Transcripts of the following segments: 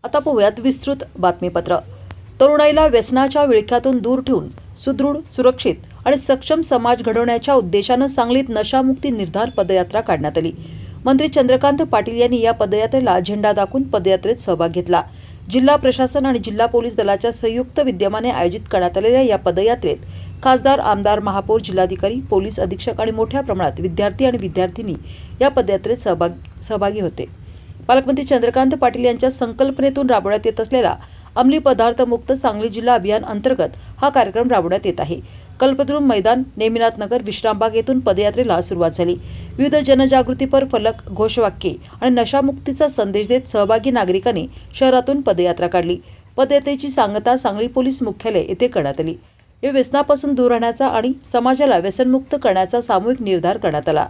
आता पाहूयात विस्तृत बातमीपत्र। तरुणाईला व्यसनाच्या विळख्यातून दूर ठेवून सुदृढ, सुरक्षित आणि सक्षम समाज घडवण्याच्या उद्देशानं सांगलीत नशामुक्ती निर्धार पदयात्रा काढण्यात आली। मंत्री चंद्रकांत पाटील यांनी या पदयात्रेला झेंडा दाखवून पदयात्रेत सहभाग घेतला। जिल्हा प्रशासन आणि जिल्हा पोलीस दलाच्या संयुक्त विद्यमाने आयोजित करण्यात आलेल्या या पदयात्रेत खासदार, आमदार, महापौर, जिल्हाधिकारी, पोलीस अधीक्षक आणि मोठ्या प्रमाणात विद्यार्थी आणि विद्यार्थिनी या पदयात्रेत सहभागी होते। पालकमंत्री चंद्रकांत पाटील यांच्या संकल्पनेतून राबवण्यात येत असलेला अंमली पदार्थ मुक्त सांगली जिल्हा अभियान अंतर्गत हा कार्यक्रम राबवण्यात येत आहे। कल्पद्रुम मैदान, नेमिनाथ नगर, विश्रामबाग येथून पदयात्रेला सुरुवात झाली। विविध जनजागृतीपर फलक, घोषवाक्ये आणि नशामुक्तीचा संदेश देत सहभागी नागरिकांनी शहरातून पदयात्रा काढली। पदयात्रेची सांगता सांगली पोलीस मुख्यालय येथे करण्यात आली। या व्यसनापासून दूर राहण्याचा आणि समाजाला व्यसनमुक्त करण्याचा सामूहिक निर्धार करण्यात आला।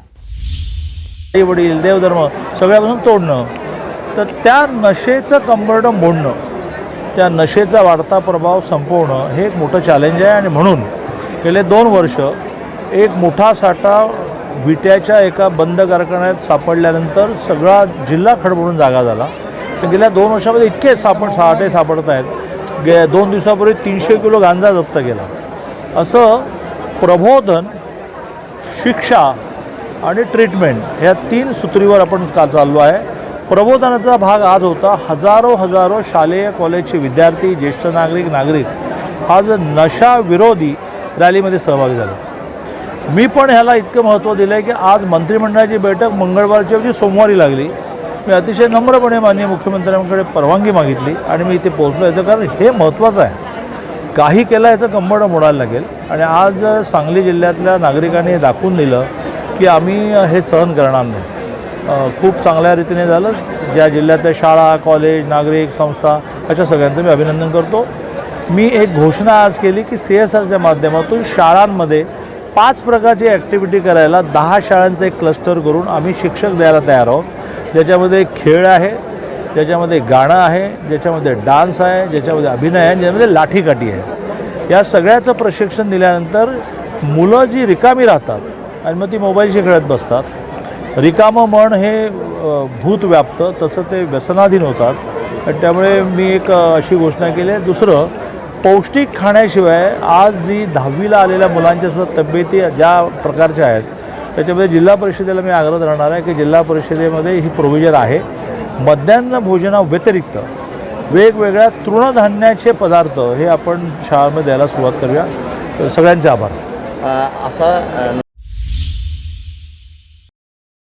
वडील, देवधर्म सगळ्यापासून तोडणं, तर त्या नशेचं कंबरडं मोडणं, त्या नशेचा वाढता प्रभाव संपवणं हे एक मोठं चॅलेंज आहे। आणि म्हणून गेले 2 वर्ष एक मोठा साठा विट्याच्या एका बंद कारखान्यात सापडल्यानंतर सगळा जिल्हा खडबडून जागा झाला। तर गेल्या 2 वर्षामध्ये इतके साठे सापडत आहेत। 2 दिवसापूर्वी 300 किलो गांजा जप्त केला। असं प्रबोधन, शिक्षा आणि ट्रीटमेंट ह्या 3 सूत्रीवर आपण चाललो आहे। प्रबोधनाचा भाग आज होता हजारो शालेय कॉलेजचे विद्यार्थी, ज्येष्ठ नागरिक आज नशा विरोधी रॅलीमध्ये सहभागी झाले। मी पण ह्याला इतकं महत्त्व दिलं आहे की आज मंत्रिमंडळाची बैठक मंगळवारच्या ऐवजी सोमवारी लागली। मी अतिशय नम्रपणे माननीय मुख्यमंत्र्यांकडे परवानगी मागितली आणि मी इथे पोहोचलो। याचं कारण हे महत्त्वाचं आहे, काही केलं याचं कंबरडं मोडायला लागेल। आणि आज सांगली जिल्ह्यातल्या नागरिकांनी दाखवून दिलं की आम्ही हे सहन करणार नाही। खूप चांगल्या रीतीने झालं। ज्या जिल्ह्यातल्या शाळा, कॉलेज, नागरिक, संस्था अशा सगळ्यांचं मी अभिनंदन करतो। मी एक घोषणा आज केली की CSRच्या माध्यमातून शाळांमध्ये 5 प्रकारची ॲक्टिव्हिटी करायला 10 शाळांचं एक क्लस्टर करून आम्ही शिक्षक द्यायला तयार आहोत, ज्याच्यामध्ये खेळ आहे, ज्याच्यामध्ये गाणं आहे, ज्याच्यामध्ये डान्स आहे, ज्याच्यामध्ये अभिनय आहे, ज्याच्यामध्ये लाठीकाठी आहे। या सगळ्याचं प्रशिक्षण दिल्यानंतर मुलं जी रिकामी राहतात आणि मग ती मोबाईलशी खेळत बसतात, रिकामं मन हे भूत व्यापतं, तसं ते व्यसनाधीन होतात। आणि त्यामुळे मी एक अशी घोषणा केली आहे। दुसरं, पौष्टिक खाण्याशिवाय आज जी 10वीला आलेल्या मुलांच्या सुद्धा तब्येती ज्या प्रकारच्या आहेत, त्याच्यामध्ये जिल्हा परिषदेला मी आग्रह राहणार आहे की जिल्हा परिषदेमध्ये ही प्रोव्हिजन आहे। मध्यान्ह भोजनाव्यतिरिक्त वेगवेगळ्या तृणधान्याचे पदार्थ हे आपण शाळांमध्ये द्यायला सुरुवात करूया। सगळ्यांचे आभार। असा